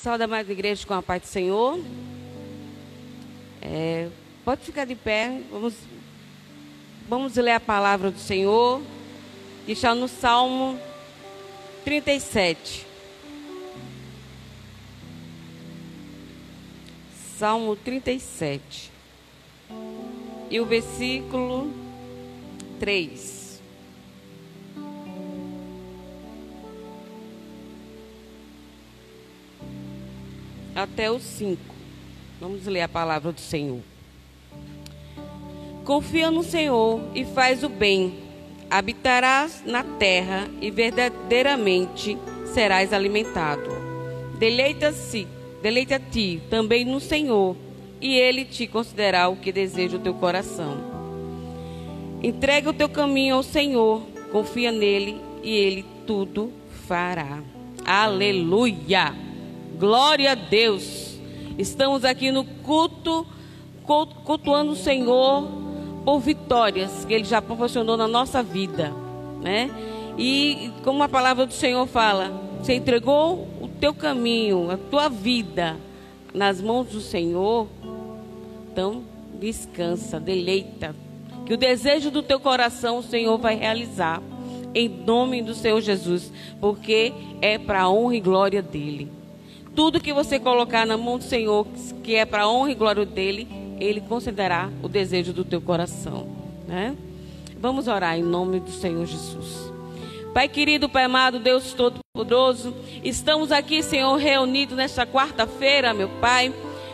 Saúde a mais da igreja com a paz do Senhor. Pode ficar de pé. Vamos ler a palavra do Senhor, que está no Salmo 37. Salmo 37. E o versículo 3. Até o 5. Vamos ler a palavra do Senhor. Confia no Senhor e faz o bem. Habitarás na terra e verdadeiramente serás alimentado. Deleita-te também no Senhor, e Ele te concederá o que deseja o teu coração. Entrega o teu caminho ao Senhor, confia nele e Ele tudo fará. Aleluia! Glória a Deus! Estamos aqui no culto, cultuando o Senhor por vitórias que Ele já proporcionou na nossa vida, né? E como a palavra do Senhor fala, você entregou o teu caminho, a tua vida nas mãos do Senhor, então descansa, deleita, que o desejo do teu coração o Senhor vai realizar, em nome do Senhor Jesus, porque é para a honra e glória dEle. Tudo que você colocar na mão do Senhor, que é para a honra e glória dEle, Ele concederá o desejo do teu coração, né? Vamos orar em nome do Senhor Jesus. Pai querido, Pai amado, Deus Todo-Poderoso, estamos aqui, Senhor, reunidos nesta quarta-feira, meu Pai,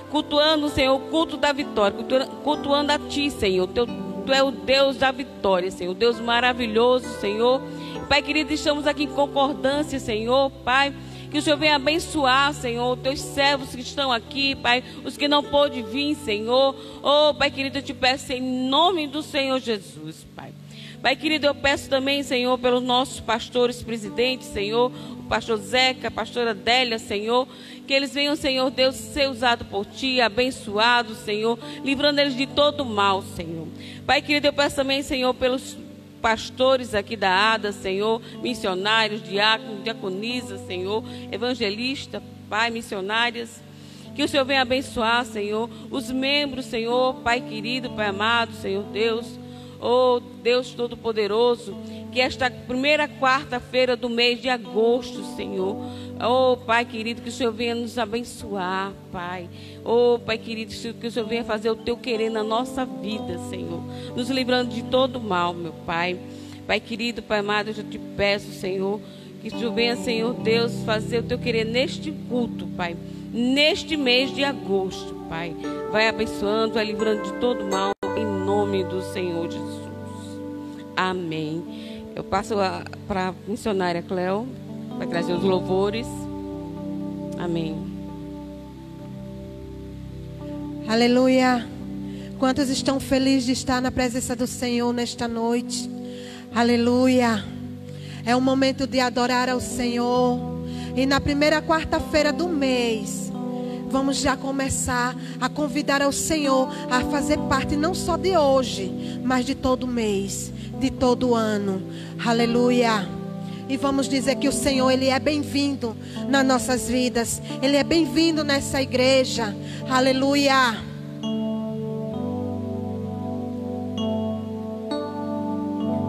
cultuando, Senhor, o culto da vitória, cultuando a Ti, Senhor. Tu é o Deus da vitória, Senhor, Deus maravilhoso, Senhor. Pai querido, estamos aqui em concordância, Senhor, Pai, que o Senhor venha abençoar, Senhor, teus servos que estão aqui, Pai, os que não pôde vir, Senhor. Oh, Pai querido, eu te peço em nome do Senhor Jesus, Pai. Pai querido, eu peço também, Senhor, pelos nossos pastores presidentes, Senhor, o pastor Zeca, a pastora Adélia, Senhor, que eles venham, Senhor Deus, ser usados por Ti, abençoados, Senhor, livrando eles de todo mal, Senhor. Pai querido, eu peço também, Senhor, pelos pastores aqui da ADA, Senhor, missionários, diáconos, diaconisa, Senhor, evangelista, Pai, missionárias, que o Senhor venha abençoar, Senhor, os membros, Senhor, Pai querido, Pai amado, Senhor Deus, oh Deus Todo-Poderoso, que esta primeira quarta-feira do mês de agosto, Senhor, oh Pai querido, que o Senhor venha nos abençoar, Pai. Oh Pai querido, que o Senhor venha fazer o Teu querer na nossa vida, Senhor, nos livrando de todo mal, meu Pai. Pai querido, Pai amado, eu te peço, Senhor, que o Senhor venha, Senhor Deus, fazer o Teu querer neste culto, Pai, neste mês de agosto, Pai. Vai abençoando, vai livrando de todo mal, em nome do Senhor Jesus. Amém. Eu passo para a missionária Cleo, vai trazer os louvores. Amém. Aleluia. Quantos estão felizes de estar na presença do Senhor nesta noite? Aleluia. É o momento de adorar ao Senhor. E na primeira quarta-feira do mês, vamos já começar a convidar ao Senhor a fazer parte não só de hoje, mas de todo mês, de todo ano. Aleluia. E vamos dizer que o Senhor, Ele é bem-vindo nas nossas vidas. Ele é bem-vindo nessa igreja. Aleluia.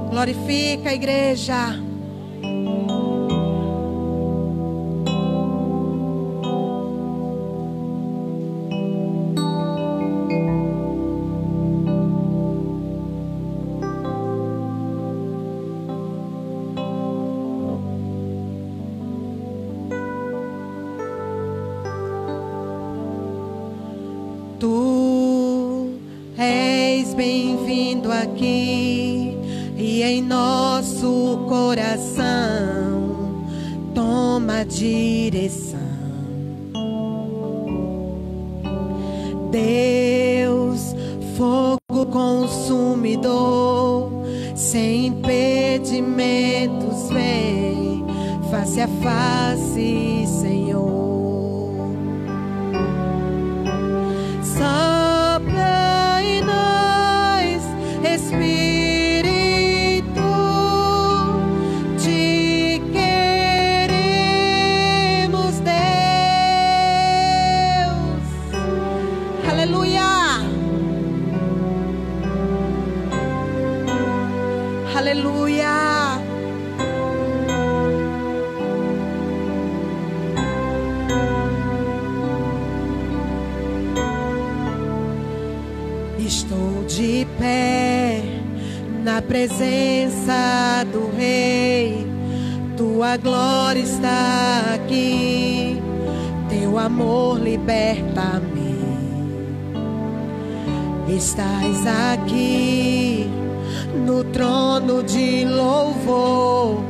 Glorifica a igreja. Tu és bem-vindo aqui e em nosso coração toma a direção. Deus, fogo consumidor, sem impedimentos vem face a face, Senhor. Sopra em nós, Espírito, te queremos, Deus. Estou de pé na presença do Rei. Tua glória está aqui, teu amor liberta-me. Estás aqui no trono de louvor,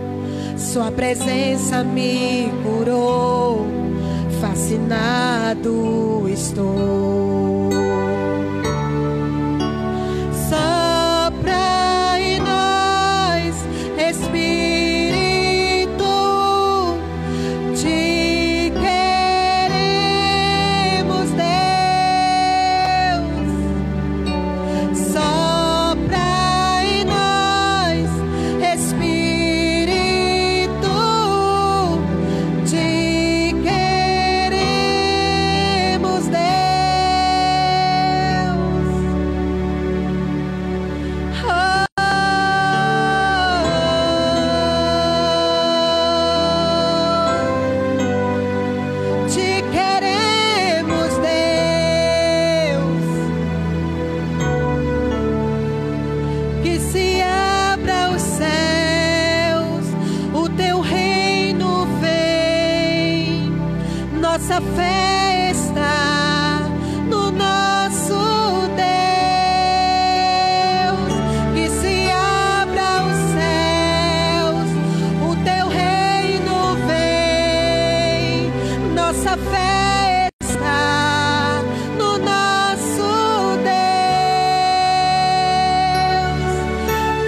sua presença me curou, fascinado estou. Sopra em nós, Espírito, te queremos, Deus. Sopra em nós, Espírito, te queremos, Deus. Te queremos, Deus. Que se abra os céus, o teu reino vem. Nossa fé está no nosso Deus. Que se abra os céus, o teu reino vem. Nossa fé está no nosso Deus.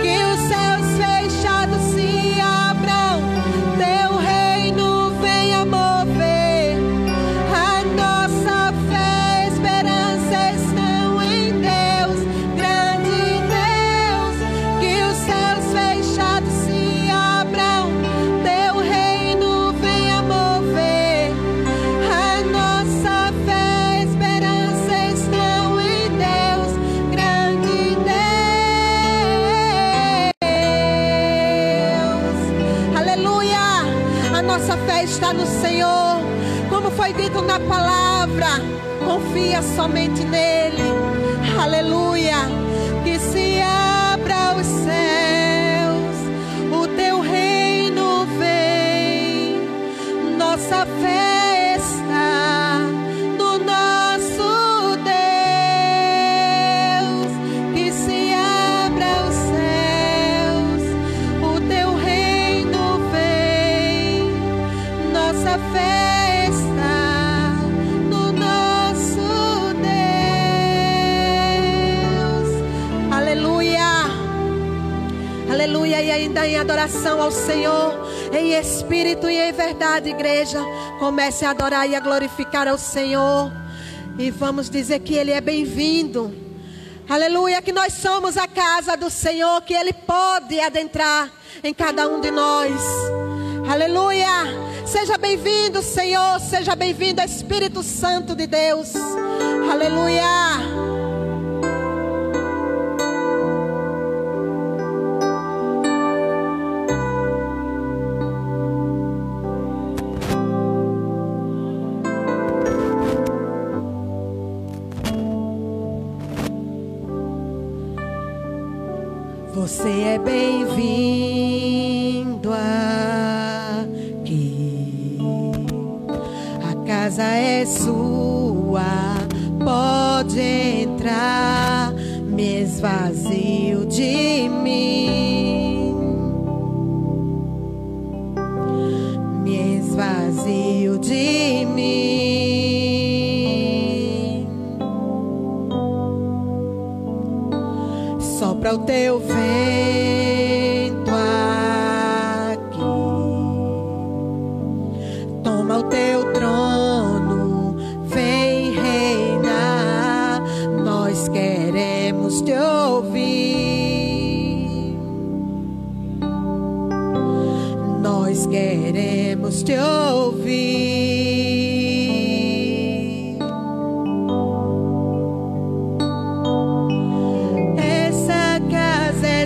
Que os céus fechados se abram, teu reino venha mover. A nossa fé, esperança estão em Deus, grande Deus. Que os céus fechados se abram, teu reino venha mover. A nossa fé, esperança estão em Deus, grande Deus. Aleluia! A nossa fé está no Senhor, como foi dito na palavra. Confia somente nele. Aleluia! Que se abra os céus, o teu reino vem. Nossa fé está no nosso Deus. Que se abra os céus, o teu reino vem. Nossa fé está no nosso Deus. Aleluia! Aleluia! E ainda em adoração ao Senhor, em espírito e em verdade, igreja, comece a adorar e a glorificar ao Senhor. E vamos dizer que Ele é bem-vindo. Aleluia, que nós somos a casa do Senhor, que Ele pode adentrar em cada um de nós. Aleluia, seja bem-vindo, Senhor, seja bem-vindo, Espírito Santo de Deus. Aleluia. Você é bem-vindo aqui. A casa é sua, pode entrar. Me esvazio de mim. Me esvazio de mim. Sopra o teu vento aqui. Toma o teu trono, vem reinar. Nós queremos te ouvir. Nós queremos te ouvir. Essa casa é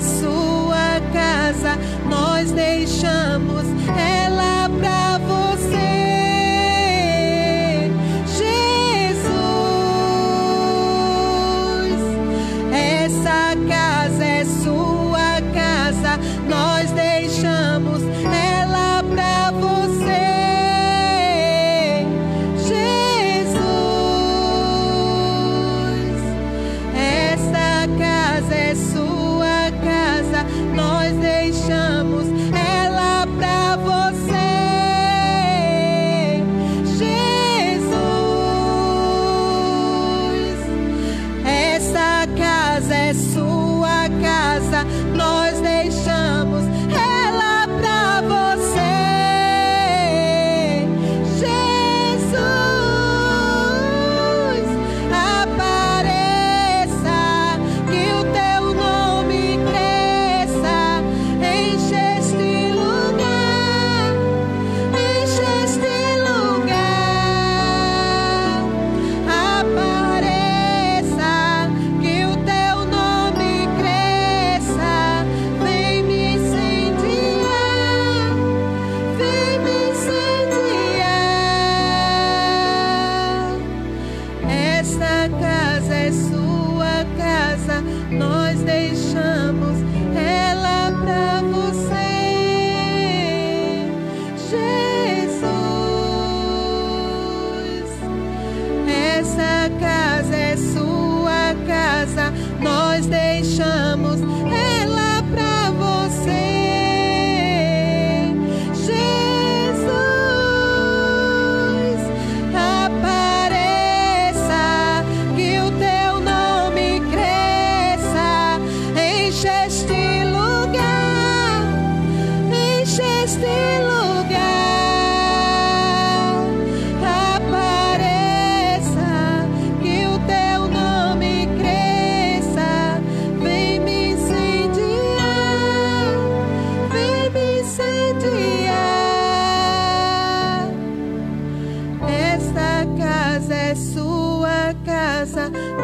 é sua casa, nós deixamos ela pra você. Jesus, essa casa é sua casa, nós deixamos ela pra você.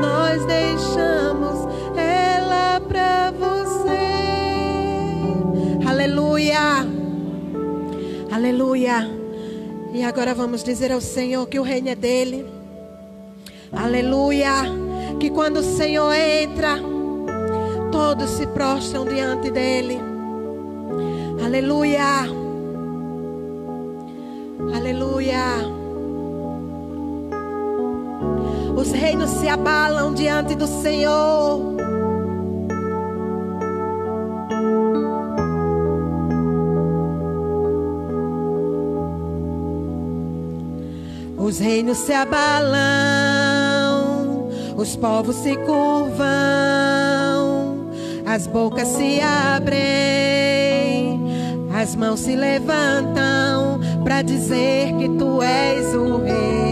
Nós deixamos ela pra você. Aleluia, aleluia. E agora vamos dizer ao Senhor que o reino é dele. Aleluia. Que quando o Senhor entra, todos se prostram diante dele. Aleluia, aleluia. Os reinos se abalam diante do Senhor. Os reinos se abalam, os povos se curvam, as bocas se abrem, as mãos se levantam para dizer que tu és o rei.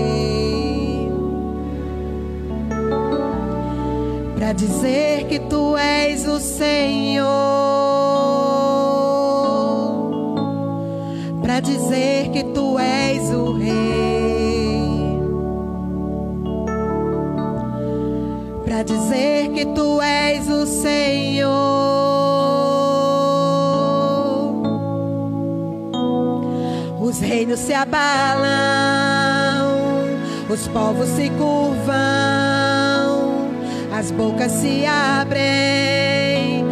Para dizer que tu és o Senhor, para dizer que tu és o Rei, para dizer que tu és o Senhor. Os reinos se abalam, os povos se curvam, as bocas se abrem,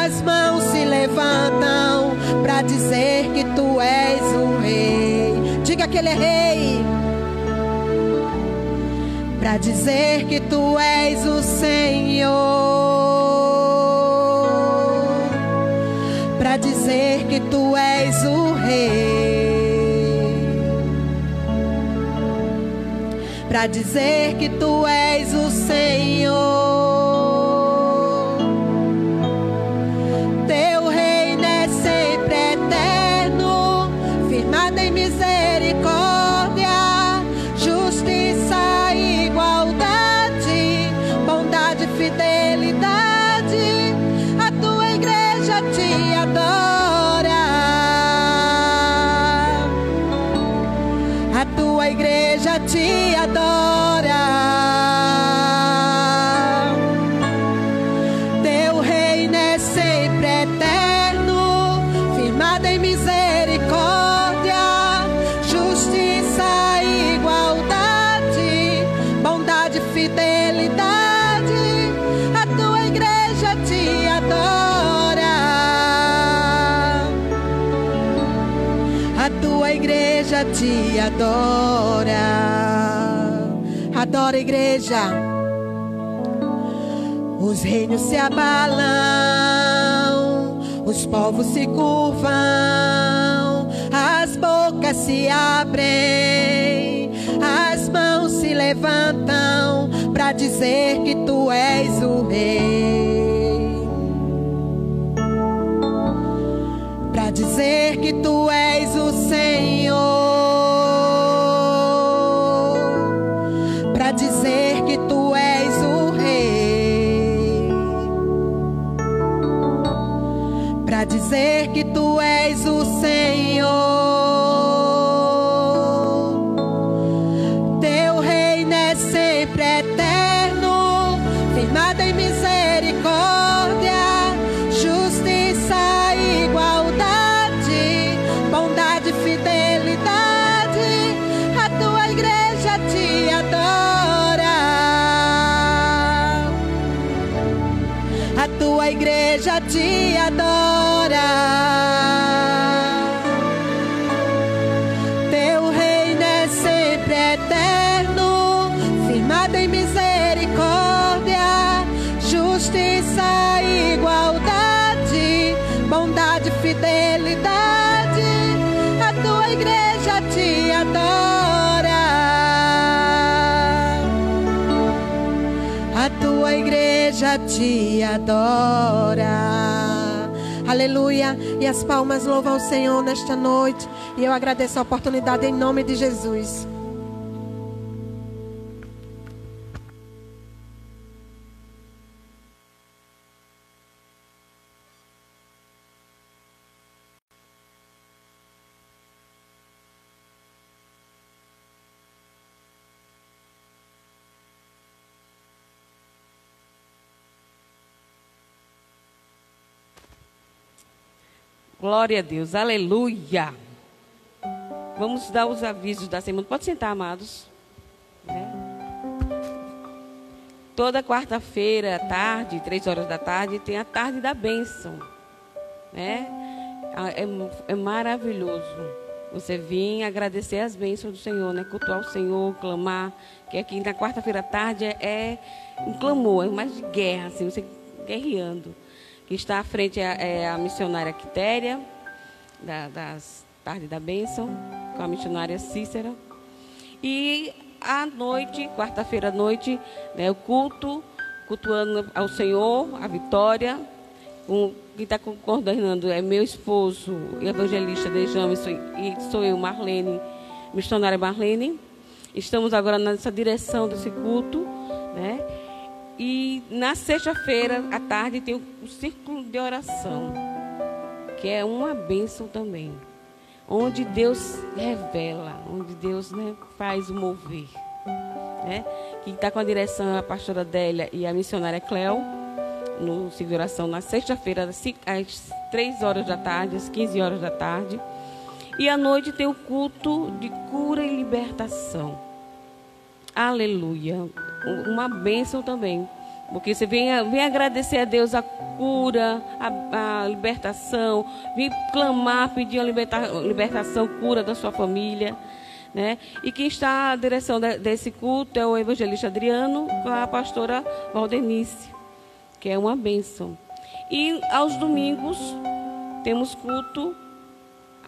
as mãos se levantam para dizer que tu és o rei. Diga que ele é rei. Para dizer que tu és o Senhor, para dizer que tu és o rei, para dizer que tu és o Senhor. Fidelidade, a tua igreja te adora, a tua igreja te adora. Teu reino é sempre eterno, firmado em misericórdia, justiça e igualdade, bondade e fidelidade. A igreja te adora. Adora a igreja. Os reinos se abalam, os povos se curvam, as bocas se abrem, as mãos se levantam para dizer que tu és o rei, para dizer que tu és o Senhor, para dizer que tu és o rei, para dizer que tu és o Senhor. Teu reino é sempre eterno, firmado em misericórdia, justiça e igualdade, bondade e fidelidade. A tua igreja te adora. igreja te adora. Aleluia. E as palmas louvam ao Senhor nesta noite. E eu agradeço a oportunidade em nome de Jesus. Glória a Deus, aleluia. Vamos dar os avisos da semana. Pode sentar, amados. Toda quarta-feira à tarde, 3 horas da tarde, tem a tarde da bênção. É maravilhoso você vir agradecer as bênçãos do Senhor, cultuar o Senhor, clamar. Que aqui na quarta-feira à tarde é um clamor, é mais de guerra, assim, você guerreando. Que está à frente é a missionária Quitéria, das Tardes da Bênção, com a missionária Cícera. E à noite, quarta-feira à noite, o cultuando ao Senhor, a Vitória. Quem está coordenando é meu esposo, evangelista de Jamerson, e sou eu, Marlene, missionária Marlene. Estamos agora nessa direção desse culto, E na sexta-feira à tarde tem o círculo de oração, que é uma bênção também, onde Deus revela, onde Deus faz o mover. Quem está com a direção é a pastora Adélia e a missionária Cléo, no círculo de oração na sexta-feira, às 3 horas da tarde, às 15 horas da tarde. E à noite tem o culto de cura e libertação. Aleluia. Uma bênção também. Porque você vem agradecer a Deus a cura, a libertação. Vem clamar, pedir a libertação, cura da sua família. E quem está à direção desse culto é o evangelista Adriano com a pastora Valdenice, que é uma bênção. E aos domingos temos culto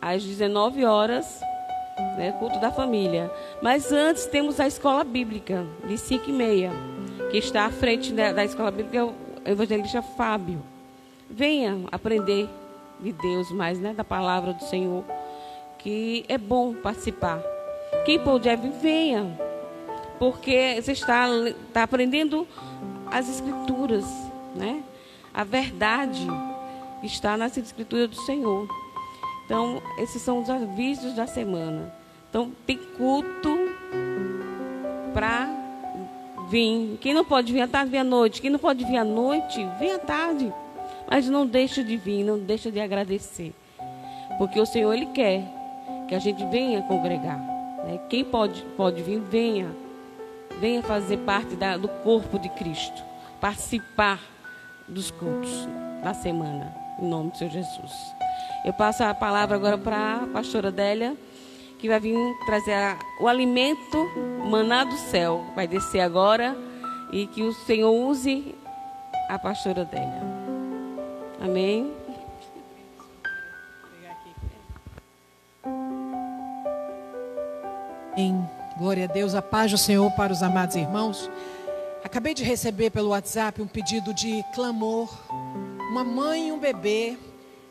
às 19 horas. Culto da família. Mas antes temos a escola bíblica de 5h30, que está à frente da escola bíblica, é o evangelista Fábio. Venha aprender de Deus mais, da palavra do Senhor, que é bom participar. Quem puder vir, venha, porque você está aprendendo as escrituras, a verdade está nas escrituras do Senhor. Então, esses são os avisos da semana. Então, tem culto para vir. Quem não pode vir à tarde, vem à noite. Quem não pode vir à noite, vem à tarde. Mas não deixa de vir, não deixa de agradecer. Porque o Senhor, Ele quer que a gente venha congregar. Quem pode vir, venha. Venha fazer parte do corpo de Cristo. Participar dos cultos da semana. Em nome do Senhor Jesus. Eu passo a palavra agora para a pastora Adélia, que vai vir trazer o alimento maná do céu. Vai descer agora e que o Senhor use a pastora Adélia. Amém. Glória a Deus, a paz do Senhor para os amados irmãos. Acabei de receber pelo WhatsApp um pedido de clamor. Uma mãe e um bebê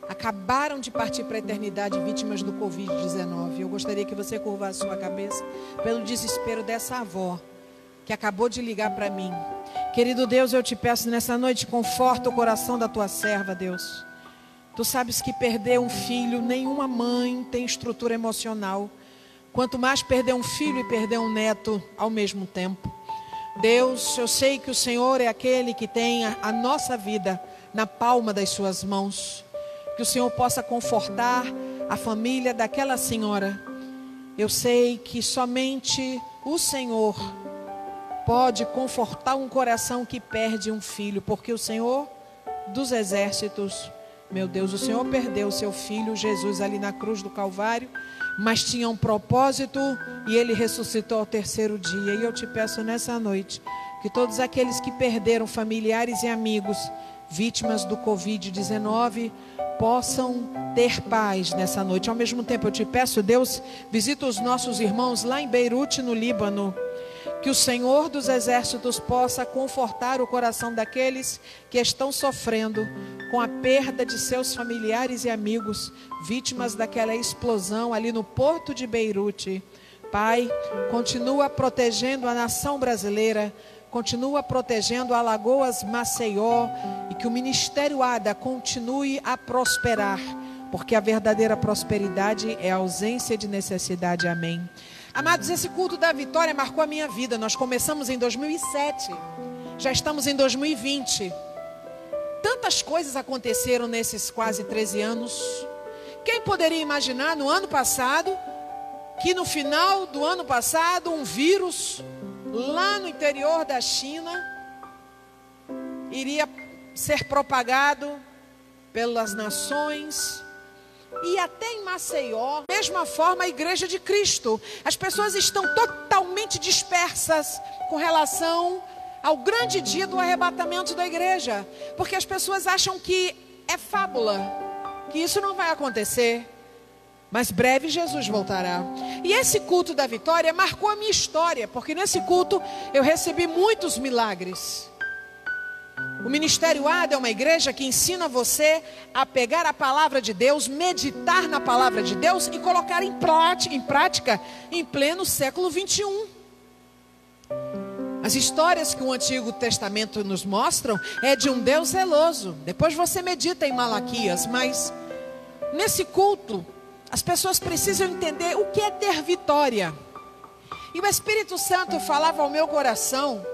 acabaram de partir para a eternidade, vítimas do Covid-19. Eu gostaria que você curvasse sua cabeça pelo desespero dessa avó que acabou de ligar para mim. Querido Deus, eu te peço nessa noite, conforta o coração da tua serva, Deus. Tu sabes que perder um filho, nenhuma mãe tem estrutura emocional. Quanto mais perder um filho e perder um neto ao mesmo tempo. Deus, eu sei que o Senhor é aquele que tem a nossa vida na palma das suas mãos. Que o Senhor possa confortar a família daquela senhora. Eu sei que somente o Senhor pode confortar um coração que perde um filho. Porque o Senhor dos exércitos, meu Deus, o Senhor perdeu o seu filho Jesus ali na cruz do Calvário. Mas tinha um propósito e Ele ressuscitou ao terceiro dia. E eu te peço nessa noite que todos aqueles que perderam familiares e amigos, vítimas do Covid-19, possam ter paz nessa noite. Ao mesmo tempo eu te peço, Deus, visita os nossos irmãos lá em Beirute, no Líbano, Que o Senhor dos Exércitos possa confortar o coração daqueles que estão sofrendo com a perda de seus familiares e amigos, vítimas daquela explosão ali no porto de Beirute. Pai, continua protegendo a nação brasileira, continua protegendo Alagoas, Maceió, e que o Ministério ADA continue a prosperar, porque a verdadeira prosperidade é a ausência de necessidade. Amém. Amados, esse culto da vitória marcou a minha vida. Nós começamos em 2007, já estamos em 2020. Tantas coisas aconteceram nesses quase 13 anos. Quem poderia imaginar no ano passado, que no final do ano passado, um vírus lá no interior da China iria ser propagado pelas nações e até em Maceió. Da mesma forma, a Igreja de Cristo, as pessoas estão totalmente dispersas com relação ao grande dia do arrebatamento da igreja, porque as pessoas acham que é fábula, que isso não vai acontecer, mas breve Jesus voltará. E esse culto da vitória marcou a minha história, porque nesse culto eu recebi muitos milagres. O Ministério ADA é uma igreja que ensina você a pegar a palavra de Deus, meditar na palavra de Deus e colocar em prática em pleno século 21. As histórias que o Antigo Testamento nos mostram é de um Deus zeloso. Depois você medita em Malaquias, mas nesse culto as pessoas precisam entender o que é ter vitória. E o Espírito Santo falava ao meu coração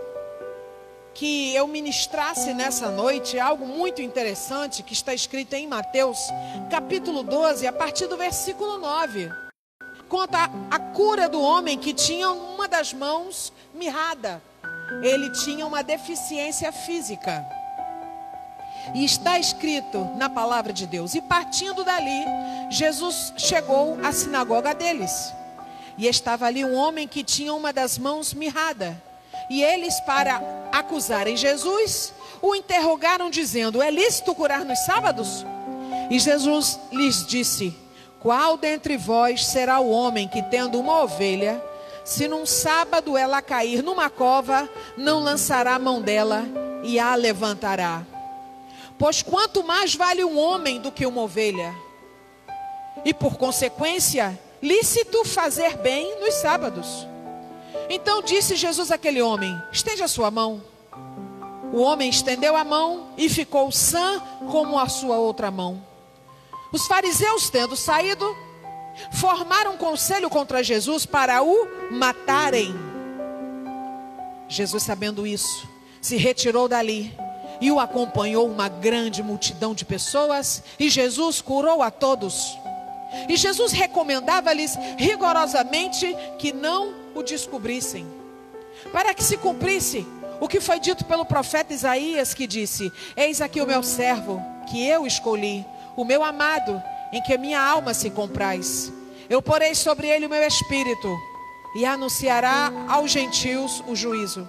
que eu ministrasse nessa noite algo muito interessante que está escrito em Mateus, capítulo 12, a partir do versículo 9. Conta a cura do homem que tinha uma das mãos mirrada. Ele tinha uma deficiência física. E está escrito na palavra de Deus: e partindo dali, Jesus chegou à sinagoga deles. E estava ali um homem que tinha uma das mãos mirrada. E eles, para acusarem Jesus, o interrogaram dizendo: é lícito curar nos sábados? E Jesus lhes disse: qual dentre vós será o homem que, tendo uma ovelha, se num sábado ela cair numa cova, não lançará a mão dela e a levantará? Pois quanto mais vale um homem do que uma ovelha? E por consequência, lícito fazer bem nos sábados. Então disse Jesus àquele homem: estende a sua mão. O homem estendeu a mão e ficou sã como a sua outra mão. Os fariseus, tendo saído, formaram um conselho contra Jesus para o matarem. Jesus, sabendo isso, se retirou dali e o acompanhou uma grande multidão de pessoas, e Jesus curou a todos. E Jesus recomendava-lhes rigorosamente que não o descobrissem, para que se cumprisse o que foi dito pelo profeta Isaías, que disse: eis aqui o meu servo, que eu escolhi, o meu amado, em que a minha alma se compraz. Eu porei sobre ele o meu espírito, e anunciará aos gentios o juízo.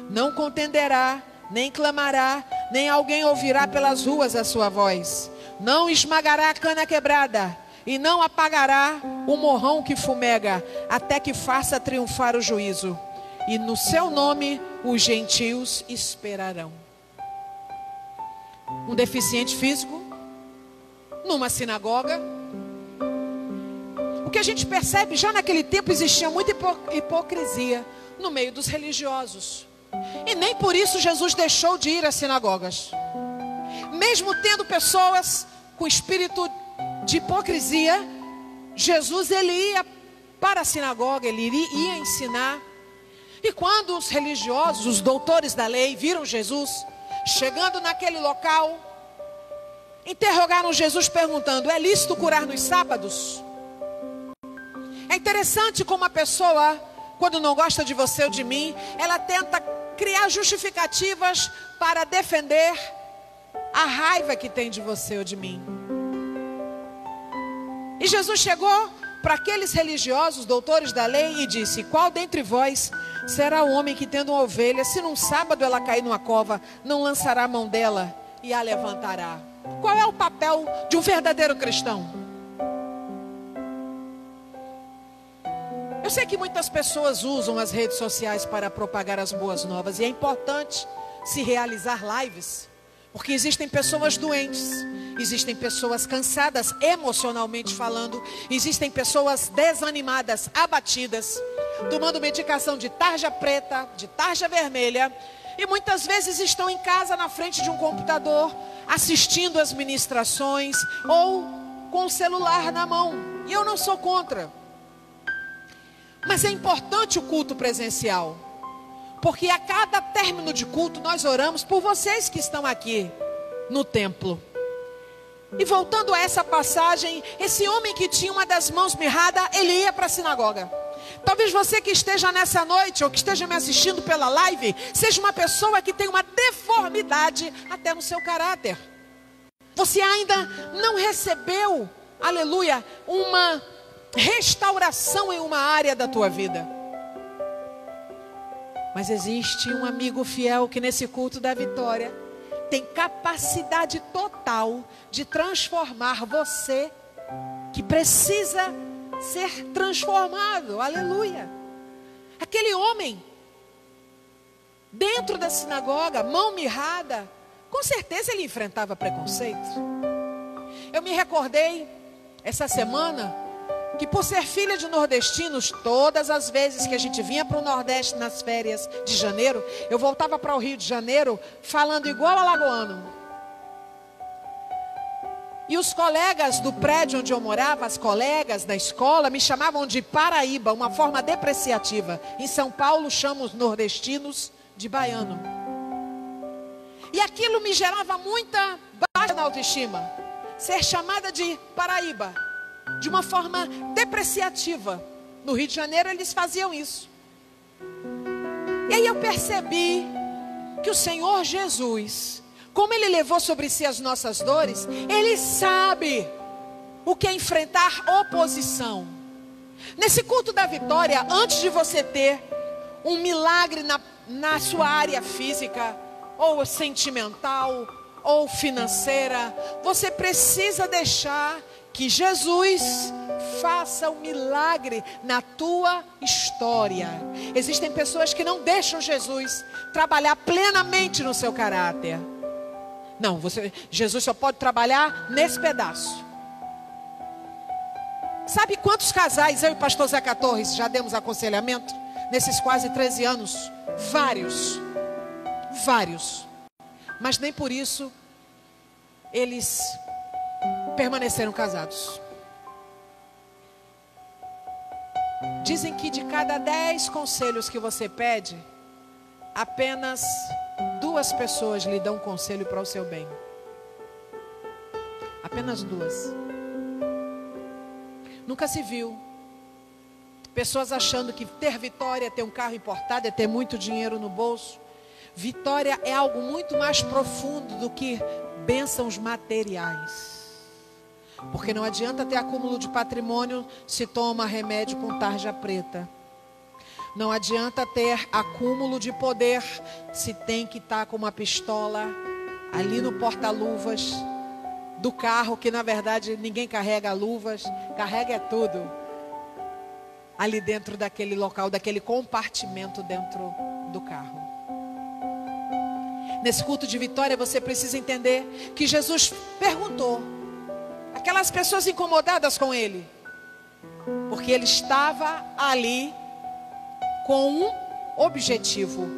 Não contenderá, nem clamará, nem alguém ouvirá pelas ruas a sua voz. Não esmagará a cana quebrada, e não apagará o morrão que fumega, até que faça triunfar o juízo. E no seu nome os gentios esperarão. Um deficiente físico, numa sinagoga. O que a gente percebe, já naquele tempo existia muita hipocrisia no meio dos religiosos. E nem por isso Jesus deixou de ir às sinagogas. Mesmo tendo pessoas com espírito de hipocrisia, Jesus, ele ia para a sinagoga, ele ia ensinar. E quando os religiosos, os doutores da lei, viram Jesus chegando naquele local, interrogaram Jesus perguntando: é lícito curar nos sábados? É interessante como a pessoa, quando não gosta de você ou de mim, ela tenta criar justificativas para defender a raiva que tem de você ou de mim. E Jesus chegou para aqueles religiosos, doutores da lei, e disse: qual dentre vós será o homem que, tendo uma ovelha, se num sábado ela cair numa cova, não lançará a mão dela e a levantará? Qual é o papel de um verdadeiro cristão? Eu sei que muitas pessoas usam as redes sociais para propagar as boas novas. E é importante se realizar lives. Porque existem pessoas doentes. Existem pessoas cansadas emocionalmente falando. Existem pessoas desanimadas, abatidas, tomando medicação de tarja preta, de tarja vermelha. E muitas vezes estão em casa na frente de um computador, assistindo as ministrações ou com o celular na mão. E eu não sou contra. Mas é importante o culto presencial. Porque a cada término de culto nós oramos por vocês que estão aqui no templo. E voltando a essa passagem, esse homem que tinha uma das mãos mirrada, ele ia para a sinagoga. Talvez você que esteja nessa noite, ou que esteja me assistindo pela live, seja uma pessoa que tem uma deformidade até no seu caráter. Você ainda não recebeu, aleluia, uma restauração em uma área da tua vida. Mas existe um amigo fiel que nesse culto da vitória tem capacidade total de transformar você, que precisa ser transformado, aleluia. Aquele homem, dentro da sinagoga, mão mirrada, com certeza ele enfrentava preconceito. Eu me recordei, essa semana, que por ser filha de nordestinos, todas as vezes que a gente vinha para o Nordeste nas férias de janeiro, eu voltava para o Rio de Janeiro falando igual alagoano. E os colegas do prédio onde eu morava, as colegas da escola, me chamavam de Paraíba, uma forma depreciativa. Em São Paulo chamam os nordestinos de baiano. E aquilo me gerava muita baixa na autoestima. Ser chamada de Paraíba, de uma forma depreciativa. No Rio de Janeiro eles faziam isso. E aí eu percebi que o Senhor Jesus, como Ele levou sobre si as nossas dores, Ele sabe o que é enfrentar oposição. Nesse culto da vitória, antes de você ter um milagre na sua área física, ou sentimental, ou financeira, você precisa deixar que Jesus faça um milagre na tua história. Existem pessoas que não deixam Jesus trabalhar plenamente no seu caráter. Não, Jesus só pode trabalhar nesse pedaço. Sabe quantos casais eu e o pastor Zeca Torres já demos aconselhamento nesses quase 13 anos? Vários. Mas nem por isso eles permaneceram casados. Dizem que de cada 10 conselhos que você pede, apenas 2 pessoas lhe dão conselho para o seu bem. Apenas 2. Nunca se viu pessoas achando que ter vitória, ter um carro importado, é ter muito dinheiro no bolso. Vitória é algo muito mais profundo do que bênçãos materiais. Porque não adianta ter acúmulo de patrimônio se toma remédio com tarja preta. Não adianta ter acúmulo de poder se tem que estar com uma pistola ali no porta-luvas do carro, que na verdade ninguém carrega luvas, carrega é tudo ali dentro daquele local, daquele compartimento dentro do carro. Nesse culto de vitória você precisa entender que Jesus perguntou aquelas pessoas incomodadas com ele, porque ele estava ali com um objetivo: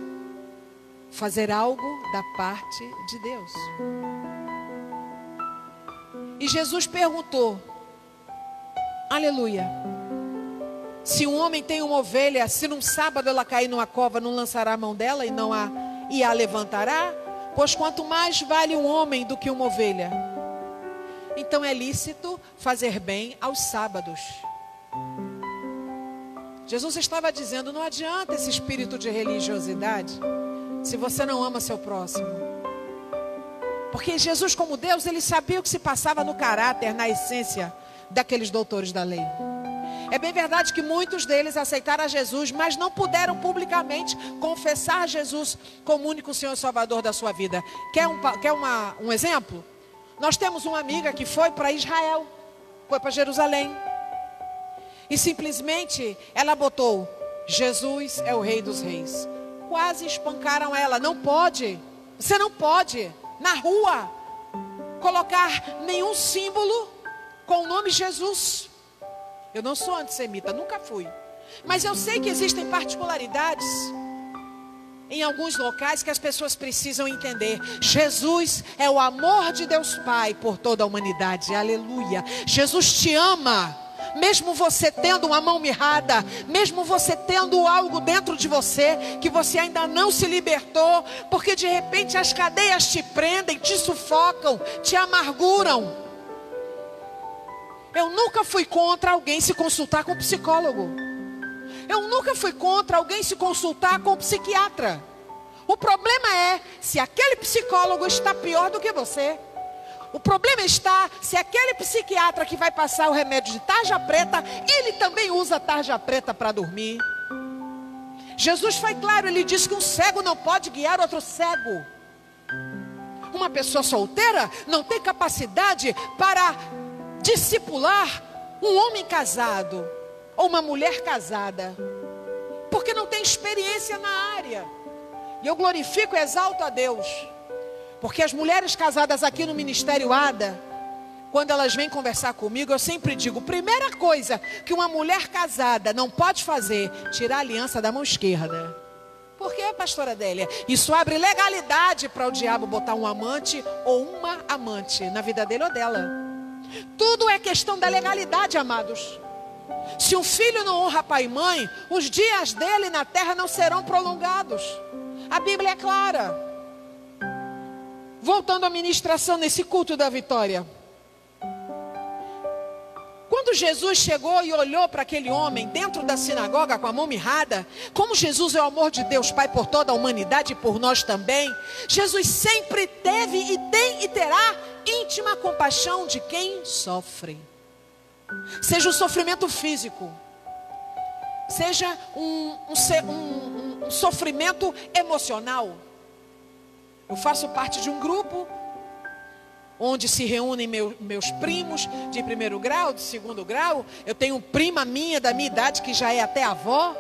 fazer algo da parte de Deus. E Jesus perguntou, aleluia, se um homem tem uma ovelha, se num sábado ela cair numa cova, não lançará a mão dela e a levantará? Pois quanto mais vale um homem do que uma ovelha. Então é lícito fazer bem aos sábados. Jesus estava dizendo, não adianta esse espírito de religiosidade se você não ama seu próximo. Porque Jesus, como Deus, ele sabia o que se passava no caráter, na essência daqueles doutores da lei. É bem verdade que muitos deles aceitaram a Jesus, mas não puderam publicamente confessar Jesus como único Senhor e Salvador da sua vida. Quer um exemplo? Nós temos uma amiga que foi para Israel, foi para Jerusalém. E simplesmente ela botou: Jesus é o Rei dos Reis. Quase espancaram ela. Não pode, você não pode, na rua, colocar nenhum símbolo com o nome Jesus. Eu não sou antissemita, nunca fui. Mas eu sei que existem particularidades em alguns locais que as pessoas precisam entender. Jesus é o amor de Deus Pai por toda a humanidade. Aleluia. Jesus te ama. Mesmo você tendo uma mão mirrada, mesmo você tendo algo dentro de você que você ainda não se libertou, porque de repente as cadeias te prendem, te sufocam, te amarguram. Eu nunca fui contra alguém se consultar com um psicólogo. Eu nunca fui contra alguém se consultar com um psiquiatra. O problema é se aquele psicólogo está pior do que você. O problema está se aquele psiquiatra que vai passar o remédio de tarja preta, ele também usa tarja preta para dormir. Jesus foi claro, ele disse que um cego não pode guiar outro cego. Uma pessoa solteira não tem capacidade para discipular um homem casado ou uma mulher casada, porque não tem experiência na área. E eu glorifico e exalto a Deus, porque as mulheres casadas aqui no Ministério ADA, quando elas vêm conversar comigo, eu sempre digo: primeira coisa que uma mulher casada não pode fazer, tirar a aliança da mão esquerda. Por quê, pastora Adélia? Isso abre legalidade para o diabo botar um amante ou uma amante na vida dele ou dela. Tudo é questão da legalidade, amados. Se um filho não honra pai e mãe, os dias dele na terra não serão prolongados. A Bíblia é clara. Voltando à ministração nesse culto da vitória. Quando Jesus chegou e olhou para aquele homem dentro da sinagoga com a mão mirrada, como Jesus é o amor de Deus Pai por toda a humanidade e por nós também, Jesus sempre teve e tem e terá íntima compaixão de quem sofre. Seja um sofrimento físico, seja um sofrimento emocional. Eu faço parte de um grupo onde se reúnem meus primos de primeiro grau, de segundo grau. Eu tenho prima minha da minha idade que já é até avó.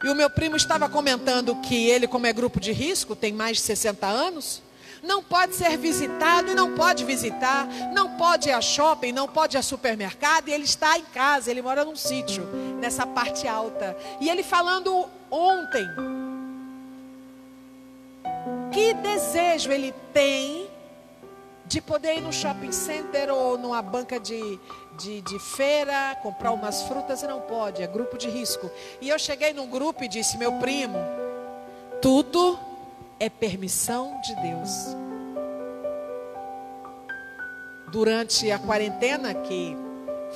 E o meu primo estava comentando que ele, como é grupo de risco, tem mais de 60 anos, não pode ser visitado e não pode visitar, não pode ir a shopping, não pode ir a supermercado, e ele está em casa, ele mora num sítio, nessa parte alta. E ele falando ontem, que desejo ele tem de poder ir no shopping center ou numa banca de feira, comprar umas frutas, e não pode, é grupo de risco. E eu cheguei num grupo e disse: meu primo, tudo é permissão de Deus. Durante a quarentena, que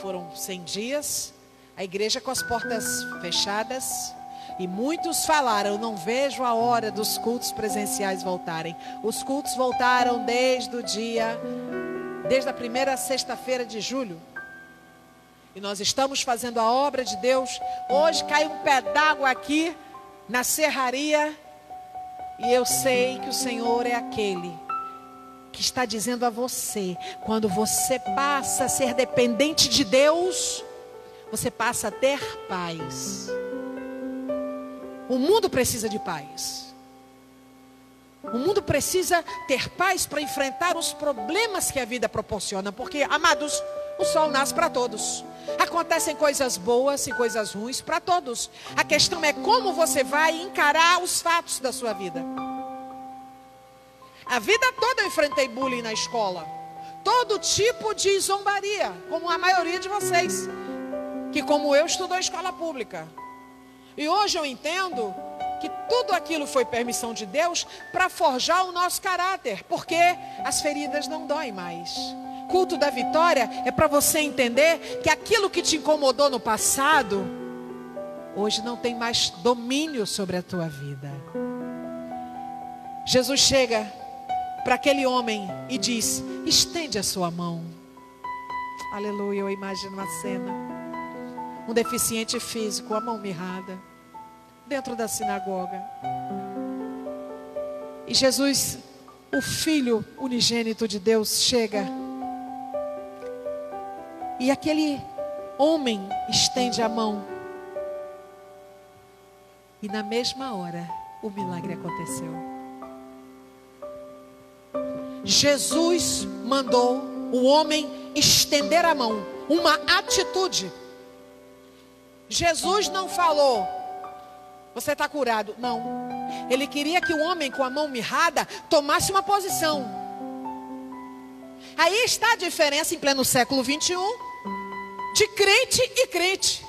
foram 100 dias, a igreja com as portas fechadas, e muitos falaram: eu não vejo a hora dos cultos presenciais voltarem. Os cultos voltaram desde a primeira sexta-feira de julho. E nós estamos fazendo a obra de Deus. Hoje cai um pé d'água aqui na serraria. E eu sei que o Senhor é aquele que está dizendo a você: quando você passa a ser dependente de Deus, você passa a ter paz. O mundo precisa de paz. O mundo precisa ter paz para enfrentar os problemas que a vida proporciona. Porque, amados, o sol nasce para todos. Acontecem coisas boas e coisas ruins para todos. A questão é como você vai encarar os fatos da sua vida. A vida toda eu enfrentei bullying na escola. Todo tipo de zombaria, como a maioria de vocês, que como eu estudou escola pública. E hoje eu entendo que tudo aquilo foi permissão de Deus para forjar o nosso caráter, porque as feridas não doem mais. Culto da vitória é para você entender que aquilo que te incomodou no passado, hoje não tem mais domínio sobre a tua vida. Jesus chega para aquele homem e diz: estende a sua mão. Aleluia, eu imagino uma cena. Um deficiente físico, a mão mirrada, dentro da sinagoga. E Jesus, o Filho unigênito de Deus, chega. E aquele homem estende a mão. E na mesma hora, o milagre aconteceu. Jesus mandou o homem estender a mão. Uma atitude. Jesus não falou, você está curado. Não. Ele queria que o homem com a mão mirrada tomasse uma posição. Aí está a diferença em pleno século 21 de crente e crente.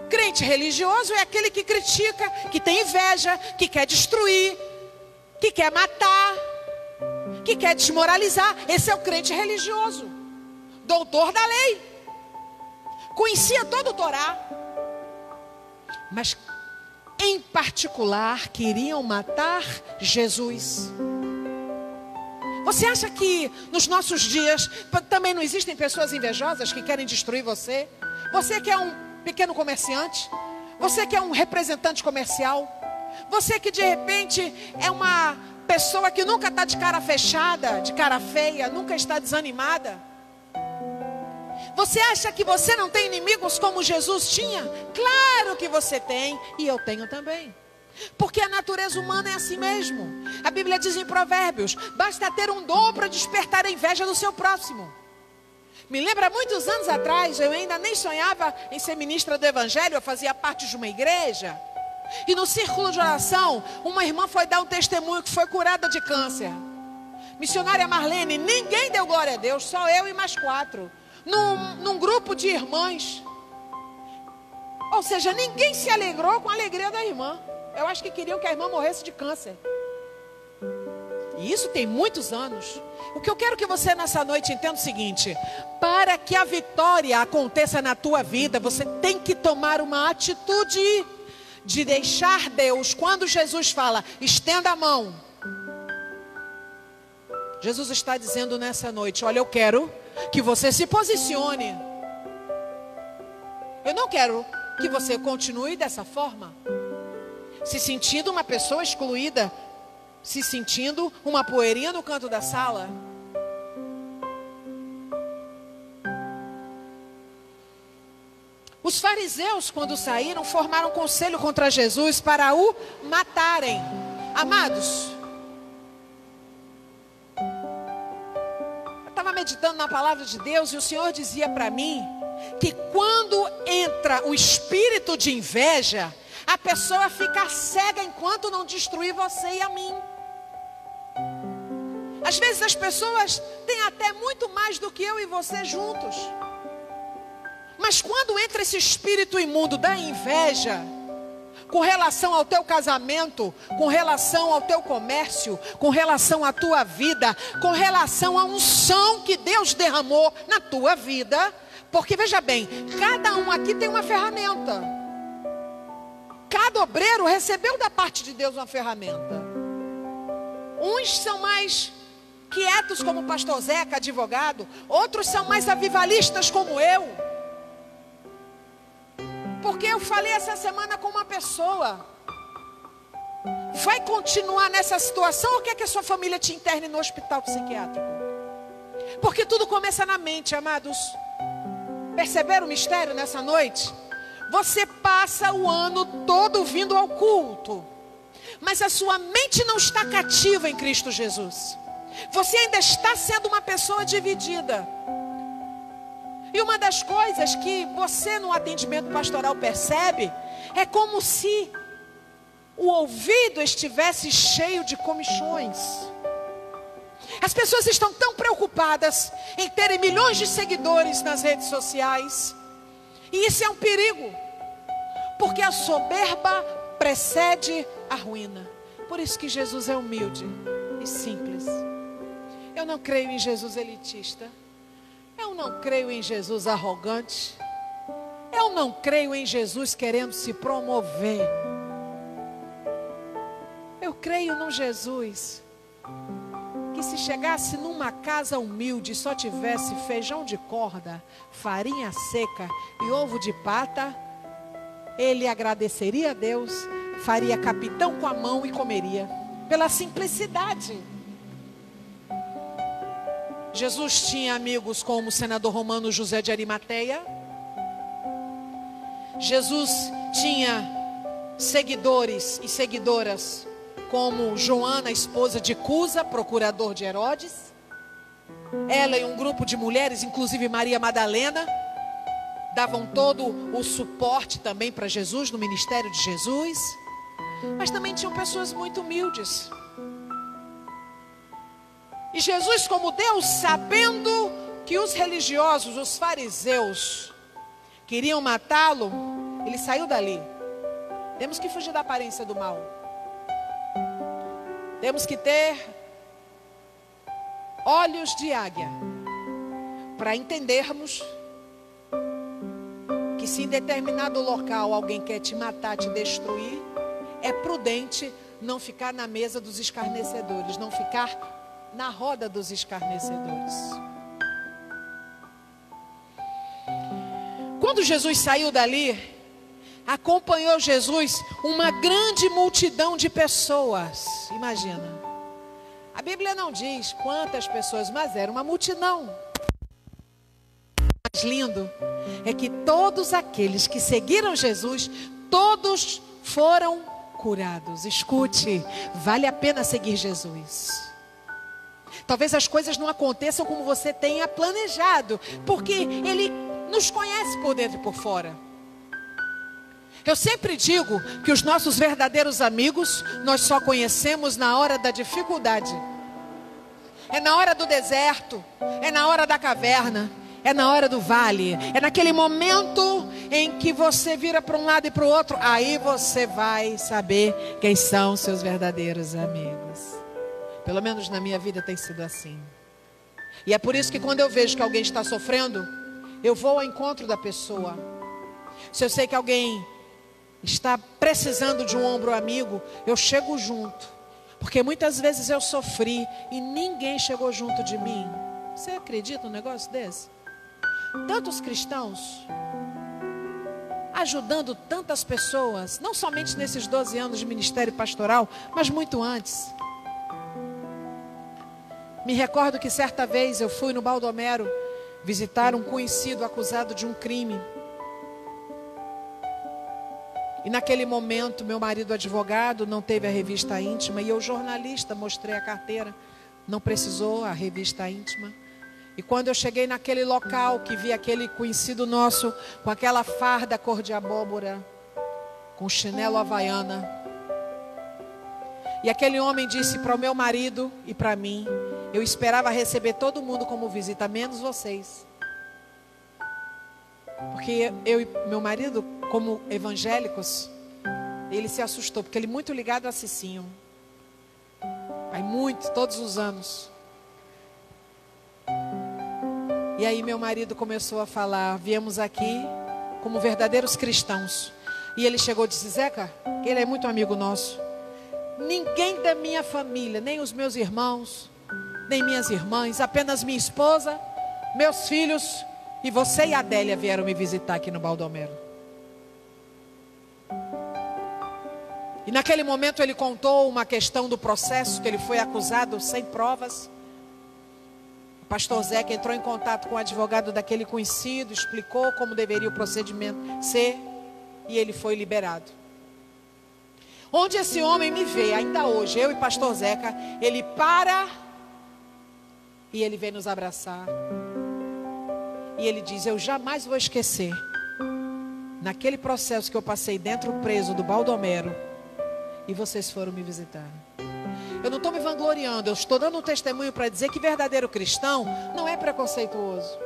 Crente religioso é aquele que critica, que tem inveja, que quer destruir, que quer matar, que quer desmoralizar. Esse é o crente religioso, doutor da lei, conhecia todo o Torá, mas em particular queriam matar Jesus. Você acha que nos nossos dias também não existem pessoas invejosas que querem destruir você? Você que é um pequeno comerciante, você que é um representante comercial, você que de repente é uma pessoa que nunca está de cara fechada, de cara feia, nunca está desanimada. Você acha que você não tem inimigos como Jesus tinha? Claro que você tem, e eu tenho também. Porque a natureza humana é assim mesmo. A Bíblia diz em Provérbios: basta ter um dom para despertar a inveja do seu próximo. Me lembra muitos anos atrás, eu ainda nem sonhava em ser ministra do Evangelho, eu fazia parte de uma igreja. E no círculo de oração, uma irmã foi dar um testemunho que foi curada de câncer. Missionária Marlene, ninguém deu glória a Deus, só eu e mais 4. Num grupo de irmãs. Ou seja, ninguém se alegrou com a alegria da irmã. Eu acho que queriam que a irmã morresse de câncer. E isso tem muitos anos. O que eu quero que você nessa noite entenda é o seguinte: para que a vitória aconteça na tua vida, você tem que tomar uma atitude de deixar Deus. Quando Jesus fala, estenda a mão, Jesus está dizendo nessa noite: olha, eu quero que você se posicione. Eu não quero que você continue dessa forma, se sentindo uma pessoa excluída, se sentindo uma poeirinha no canto da sala. Os fariseus, quando saíram, formaram um conselho contra Jesus para o matarem. Amados, eu estava meditando na palavra de Deus e o Senhor dizia para mim que quando entra o espírito de inveja, a pessoa fica cega enquanto não destruir você e a mim. Às vezes as pessoas têm até muito mais do que eu e você juntos. Mas quando entra esse espírito imundo da inveja, com relação ao teu casamento, com relação ao teu comércio, com relação à tua vida, com relação à unção que Deus derramou na tua vida, porque veja bem, cada um aqui tem uma ferramenta. Cada obreiro recebeu da parte de Deus uma ferramenta. Uns são mais quietos como o pastor Zeca, advogado. Outros são mais avivalistas como eu. Porque eu falei essa semana com uma pessoa: vai continuar nessa situação ou quer que a sua família te interne no hospital psiquiátrico? Porque tudo começa na mente, amados. Perceberam o mistério nessa noite? Você passa o ano todo vindo ao culto, mas a sua mente não está cativa em Cristo Jesus. Você ainda está sendo uma pessoa dividida. E uma das coisas que você no atendimento pastoral percebe é como se o ouvido estivesse cheio de comichões. As pessoas estão tão preocupadas em terem milhões de seguidores nas redes sociais. E isso é um perigo, porque a soberba precede a ruína. Por isso que Jesus é humilde e simples. Eu não creio em Jesus elitista. Eu não creio em Jesus arrogante. Eu não creio em Jesus querendo se promover. Eu creio num Jesus que, se chegasse numa casa humilde e só tivesse feijão de corda, farinha seca e ovo de pata, ele agradeceria a Deus, faria capitão com a mão e comeria, pela simplicidade. Jesus tinha amigos como o senador romano José de Arimateia, Jesus tinha seguidores e seguidoras como Joana, esposa de Cusa, procurador de Herodes. Ela e um grupo de mulheres, inclusive Maria Madalena, davam todo o suporte também para Jesus, no ministério de Jesus. Mas também tinham pessoas muito humildes. E Jesus, como Deus, sabendo que os religiosos, os fariseus, queriam matá-lo, ele saiu dali. Temos que fugir da aparência do mal. Temos que ter olhos de águia para entendermos que se em determinado local alguém quer te matar, te destruir, é prudente não ficar na mesa dos escarnecedores, não ficar na roda dos escarnecedores. Quando Jesus saiu dali, acompanhou Jesus uma grande multidão de pessoas. Imagina. A Bíblia não diz quantas pessoas, mas era uma multidão. O mais lindo é que todos aqueles que seguiram Jesus, todos foram curados. Escute, vale a pena seguir Jesus. Talvez as coisas não aconteçam como você tenha planejado, porque Ele nos conhece por dentro e por fora. Eu sempre digo que os nossos verdadeiros amigos nós só conhecemos na hora da dificuldade. É na hora do deserto, é na hora da caverna, é na hora do vale, é naquele momento em que você vira para um lado e para o outro, aí você vai saber quem são seus verdadeiros amigos. Pelo menos na minha vida tem sido assim. E é por isso que quando eu vejo que alguém está sofrendo, eu vou ao encontro da pessoa. Se eu sei que alguém está precisando de um ombro amigo, eu chego junto. Porque muitas vezes eu sofri e ninguém chegou junto de mim. Você acredita num negócio desse? Tantos cristãos ajudando tantas pessoas, não somente nesses 12 anos de ministério pastoral, mas muito antes. Me recordo que certa vez eu fui no Baldomero visitar um conhecido acusado de um crime. E naquele momento, meu marido advogado não teve a revista íntima e eu, jornalista, mostrei a carteira. Não precisou a revista íntima. E quando eu cheguei naquele local, que vi aquele conhecido nosso com aquela farda cor de abóbora, com chinelo havaiana. E aquele homem disse para o meu marido e para mim: eu esperava receber todo mundo como visita, menos vocês. Porque eu e meu marido, como evangélicos, ele se assustou, porque ele é muito ligado a Cicinho. Vai muito, todos os anos. E aí meu marido começou a falar: viemos aqui como verdadeiros cristãos. E ele chegou e disse: Zeca, ele é muito amigo nosso, ninguém da minha família, nem os meus irmãos, nem minhas irmãs, apenas minha esposa, meus filhos e você e a Adélia vieram me visitar aqui no Baldomero. E naquele momento ele contou uma questão do processo, que ele foi acusado sem provas. O pastor Zeca entrou em contato com o advogado daquele conhecido, explicou como deveria o procedimento ser, e ele foi liberado. Onde esse homem me vê, ainda hoje, eu e pastor Zeca, ele para e ele vem nos abraçar. E ele diz: eu jamais vou esquecer, naquele processo que eu passei dentro preso do Baldomero, e vocês foram me visitar. Eu não estou me vangloriando, eu estou dando um testemunho para dizer que verdadeiro cristão não é preconceituoso.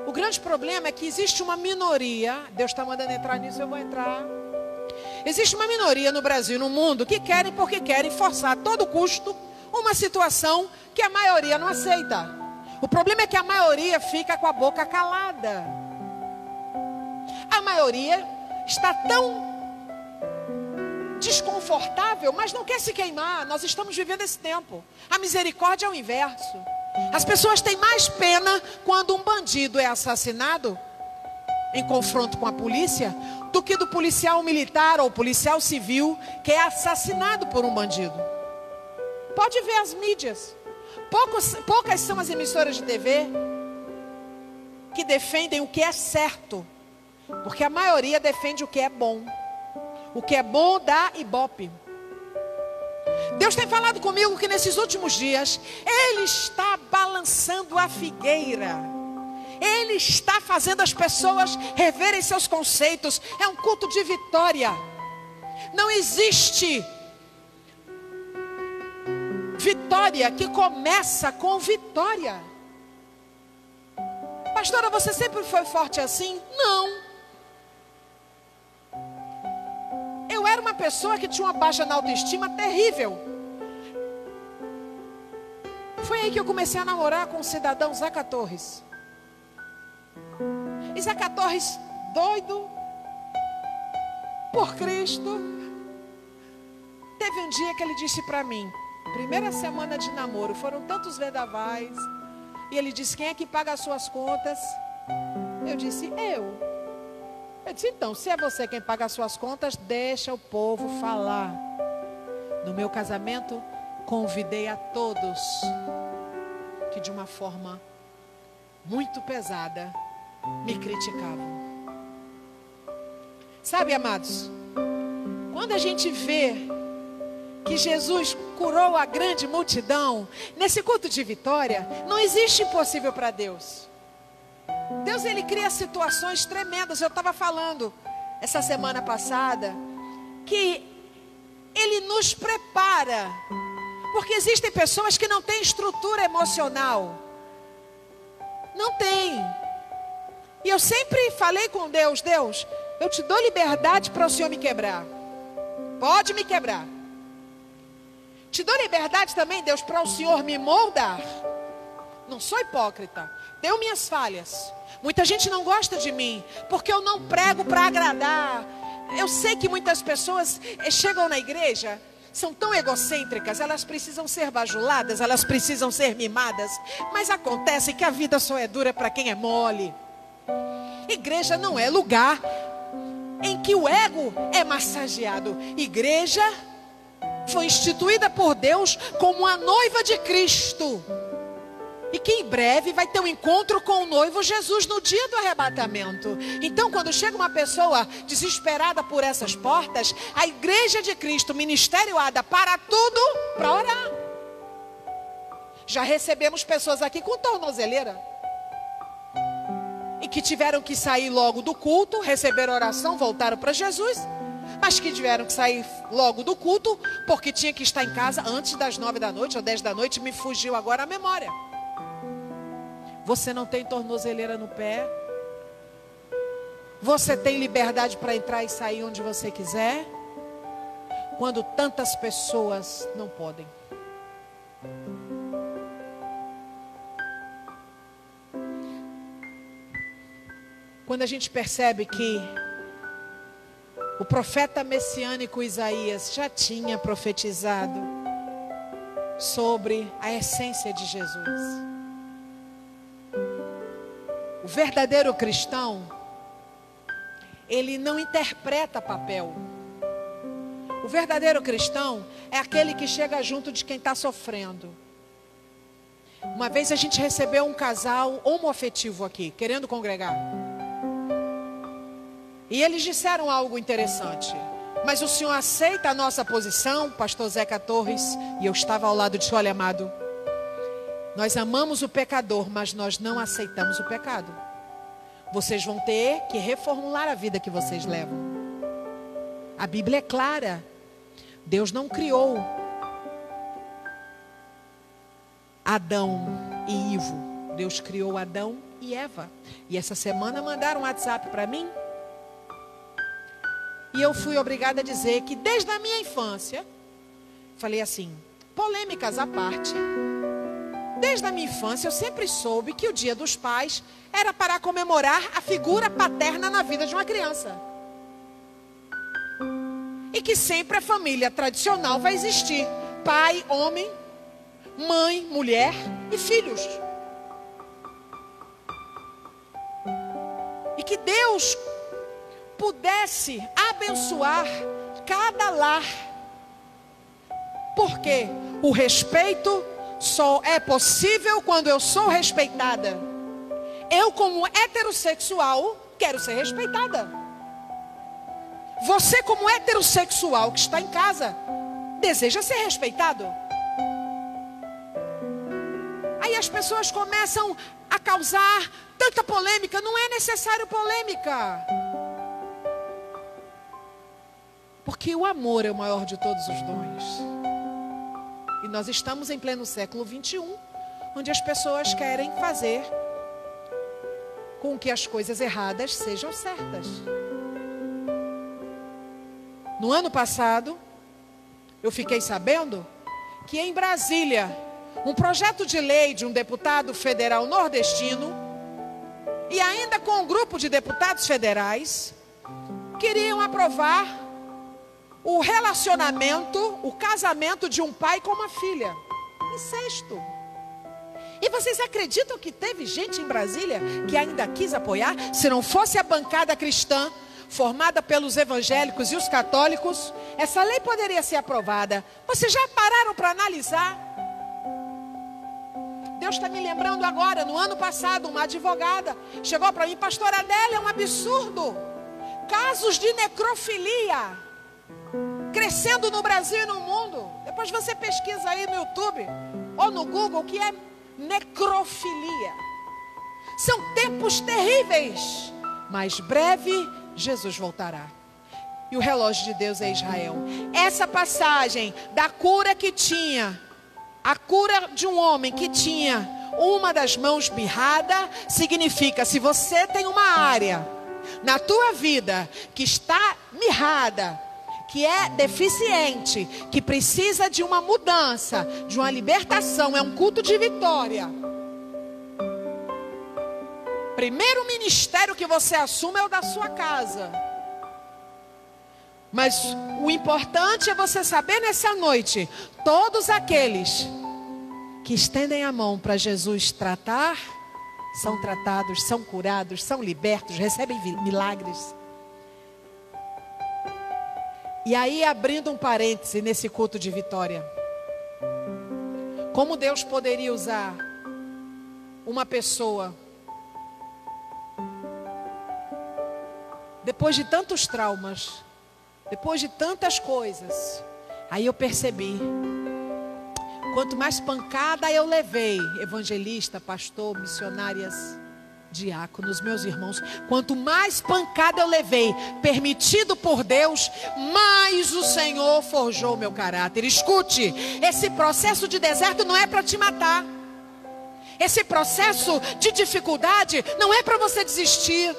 O grande problema é que existe uma minoria, Deus está mandando entrar nisso, eu vou entrar. Existe uma minoria no Brasil e no mundo que querem, porque querem, forçar a todo custo uma situação que a maioria não aceita. O problema é que a maioria fica com a boca calada. A maioria está tão desconfortável, mas não quer se queimar. Nós estamos vivendo esse tempo. A misericórdia é o inverso. As pessoas têm mais pena quando um bandido é assassinado em confronto com a polícia, do que do policial militar ou policial civil que é assassinado por um bandido. Pode ver as mídias. Poucas são as emissoras de TV que defendem o que é certo, porque a maioria defende o que é bom. O que é bom dá ibope. Deus tem falado comigo que nesses últimos dias Ele está balançando a figueira. Ele está fazendo as pessoas reverem seus conceitos. É um culto de vitória. Não existe vitória que começa com vitória. Pastora, você sempre foi forte assim? Não. Eu era uma pessoa que tinha uma baixa na autoestima terrível. Foi aí que eu comecei a namorar com o cidadão Zeca Torres. E Zeca Torres, doido por Cristo, teve um dia que ele disse para mim, primeira semana de namoro, foram tantos vendavais, e ele disse, quem é que paga as suas contas? Eu disse, eu. Eu disse, então, se é você quem paga as suas contas, deixa o povo falar. No meu casamento, convidei a todos que de uma forma muito pesada me criticavam. Sabe, amados, quando a gente vê que Jesus curou a grande multidão, nesse culto de vitória, não existe impossível para Deus. Deus, Ele cria situações tremendas. Eu estava falando essa semana passada que Ele nos prepara, porque existem pessoas que não têm estrutura emocional. Não tem. E eu sempre falei com Deus, Deus, eu te dou liberdade para o Senhor me quebrar. Pode me quebrar. Te dou liberdade também, Deus, para o Senhor me moldar. Não sou hipócrita. Tenho minhas falhas. Muita gente não gosta de mim, porque eu não prego para agradar. Eu sei que muitas pessoas chegam na igreja, são tão egocêntricas, elas precisam ser bajuladas, elas precisam ser mimadas. Mas acontece que a vida só é dura para quem é mole. Igreja não é lugar em que o ego é massageado. Igreja foi instituída por Deus como a noiva de Cristo. E que em breve vai ter um encontro com o noivo Jesus no dia do arrebatamento. Então, quando chega uma pessoa desesperada por essas portas, a igreja de Cristo, ministério ADA, para tudo para orar. Já recebemos pessoas aqui com tornozeleira. E que tiveram que sair logo do culto, receberam oração, voltaram para Jesus. Mas que tiveram que sair logo do culto, porque tinha que estar em casa antes das 9 da noite ou 10 da noite, me fugiu agora a memória. Você não tem tornozeleira no pé. Você tem liberdade para entrar e sair onde você quiser. Quando tantas pessoas não podem. Quando a gente percebe que o profeta messiânico Isaías já tinha profetizado sobre a essência de Jesus. O verdadeiro cristão, ele não interpreta papel. O verdadeiro cristão é aquele que chega junto de quem está sofrendo. Uma vez a gente recebeu um casal homoafetivo aqui, querendo congregar. E eles disseram algo interessante. Mas o senhor aceita a nossa posição, pastor Zeca Torres? E eu estava ao lado de olha, amado, nós amamos o pecador, mas nós não aceitamos o pecado. Vocês vão ter que reformular a vida que vocês levam. A Bíblia é clara. Deus não criou Adão e Ivo. Deus criou Adão e Eva. E essa semana mandaram um WhatsApp para mim. E eu fui obrigada a dizer que desde a minha infância, falei assim, polêmicas à parte, desde a minha infância eu sempre soube que o Dia dos Pais era para comemorar a figura paterna na vida de uma criança. E que sempre a família tradicional vai existir. Pai, homem, mãe, mulher e filhos. E que Deus pudesse abençoar cada lar. Porque o respeito só é possível quando eu sou respeitada. Eu, como heterossexual, quero ser respeitada. Você, como heterossexual que está em casa, deseja ser respeitado. Aí as pessoas começam a causar tanta polêmica. Não é necessário polêmica. Porque o amor é o maior de todos os dons. E nós estamos em pleno século 21, onde as pessoas querem fazer com que as coisas erradas sejam certas. No ano passado, eu fiquei sabendo que em Brasília, um projeto de lei de um deputado federal nordestino, e ainda com um grupo de deputados federais, queriam aprovar o relacionamento, o casamento de um pai com uma filha. Incesto. E vocês acreditam que teve gente em Brasília que ainda quis apoiar? Se não fosse a bancada cristã, formada pelos evangélicos e os católicos, essa lei poderia ser aprovada. Vocês já pararam para analisar? Deus está me lembrando agora, no ano passado, uma advogada chegou para mim: pastor Adélia, é um absurdo. Casos de necrofilia crescendo no Brasil e no mundo. Depois você pesquisa aí no YouTube ou no Google o que é necrofilia. São tempos terríveis, mas breve Jesus voltará. E o relógio de Deus é Israel. Essa passagem da cura que tinha, a cura de um homem que tinha uma das mãos mirrada, significa: se você tem uma área na tua vida que está mirrada, que é deficiente, que precisa de uma mudança, de uma libertação, é um culto de vitória. Primeiro ministério que você assume é o da sua casa. Mas o importante é você saber nessa noite, todos aqueles que estendem a mão para Jesus tratar, são tratados, são curados, são libertos, recebem milagres. E aí, abrindo um parêntese nesse culto de vitória, como Deus poderia usar uma pessoa depois de tantos traumas, depois de tantas coisas? Aí eu percebi, quanto mais pancada eu levei, evangelista, pastor, missionárias, diáconos, meus irmãos, quanto mais pancada eu levei, permitido por Deus, mais o Senhor forjou o meu caráter. Escute, esse processo de deserto não é para te matar. Esse processo de dificuldade não é para você desistir.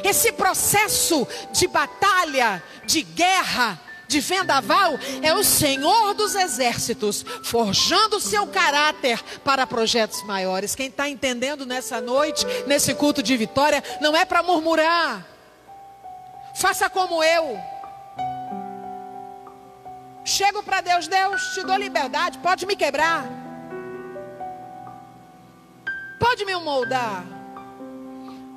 Esse processo de batalha, de guerra, de vendaval, é o Senhor dos exércitos forjando o seu caráter para projetos maiores. Quem está entendendo nessa noite, nesse culto de vitória, não é para murmurar. Faça como eu. Chego para Deus: Deus, te dou liberdade, pode me quebrar, pode me moldar,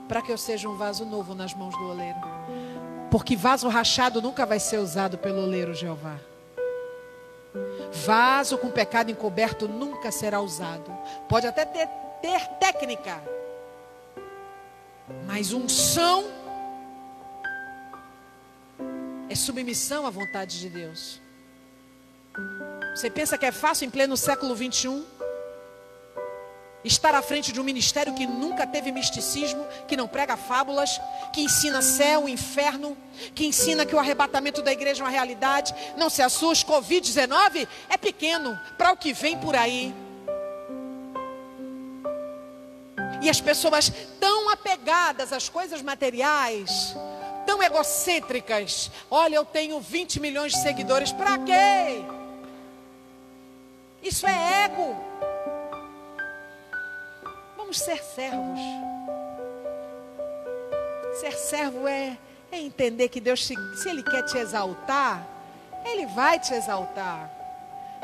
para que eu seja um vaso novo nas mãos do oleiro. Porque vaso rachado nunca vai ser usado pelo oleiro Jeová. Vaso com pecado encoberto nunca será usado. Pode até ter técnica, mas unção é submissão à vontade de Deus. Você pensa que é fácil em pleno século 21? Estar à frente de um ministério que nunca teve misticismo, que não prega fábulas, que ensina céu, inferno, que ensina que o arrebatamento da igreja é uma realidade. Não se assuste, Covid-19 é pequeno para o que vem por aí. E as pessoas tão apegadas às coisas materiais, tão egocêntricas. Olha, eu tenho 20 milhões de seguidores, para quê? Isso é ego. Vamos ser servos. Ser servo é entender que Deus, se Ele quer te exaltar, Ele vai te exaltar.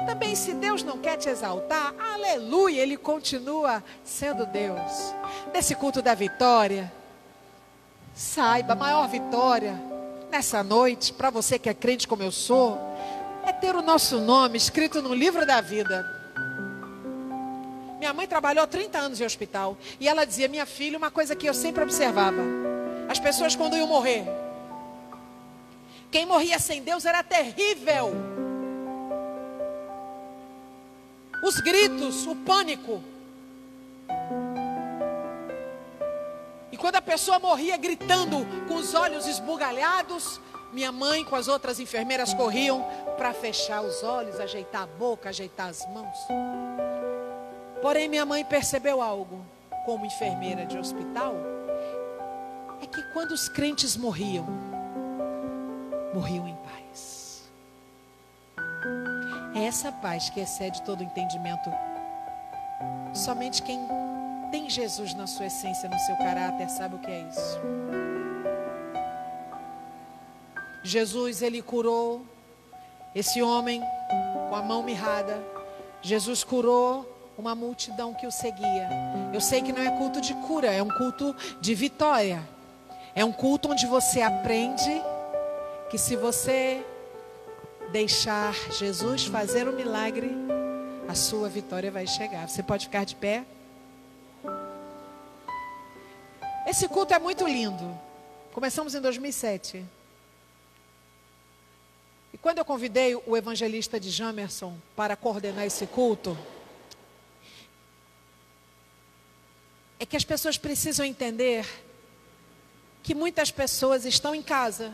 Também, se Deus não quer te exaltar, aleluia, Ele continua sendo Deus. Nesse culto da vitória, saiba, a maior vitória nessa noite, para você que é crente como eu sou, é ter o nosso nome escrito no livro da vida. Minha mãe trabalhou 30 anos em hospital. E ela dizia, minha filha, uma coisa que eu sempre observava. As pessoas quando iam morrer. Quem morria sem Deus era terrível. Os gritos, o pânico. E quando a pessoa morria gritando, com os olhos esbugalhados, minha mãe com as outras enfermeiras corriam para fechar os olhos, ajeitar a boca, ajeitar as mãos. Porém, minha mãe percebeu algo, como enfermeira de hospital, é que quando os crentes morriam, morriam em paz. É essa paz que excede todo entendimento. Somente quem tem Jesus na sua essência, no seu caráter, sabe o que é isso. Jesus, ele curou esse homem com a mão mirrada. Jesus curou uma multidão que o seguia. Eu sei que não é culto de cura, é um culto de vitória. É um culto onde você aprende que se você deixar Jesus fazer o milagre, a sua vitória vai chegar. Você pode ficar de pé? Esse culto é muito lindo. Começamos em 2007. E quando eu convidei o evangelista de Jamerson para coordenar esse culto, é que as pessoas precisam entender que muitas pessoas estão em casa.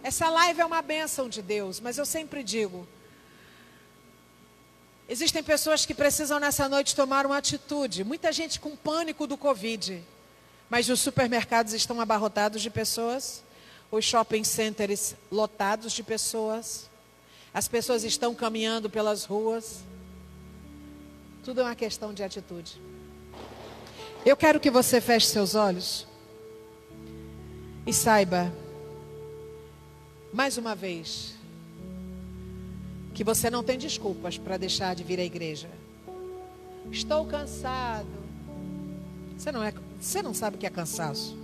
Essa live é uma bênção de Deus, mas eu sempre digo, existem pessoas que precisam nessa noite tomar uma atitude. Muita gente com pânico do Covid, mas os supermercados estão abarrotados de pessoas, os shopping centers lotados de pessoas, as pessoas estão caminhando pelas ruas. Tudo é uma questão de atitude. Eu quero que você feche seus olhos e saiba, mais uma vez, que você não tem desculpas para deixar de vir à igreja. Estou cansado. Você não sabe o que é cansaço.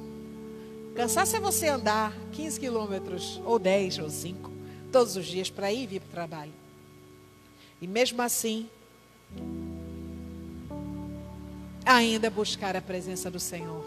Cansaço é você andar 15 quilômetros, ou 10, ou 5, todos os dias para ir e vir para o trabalho. E mesmo assim, ainda buscar a presença do Senhor.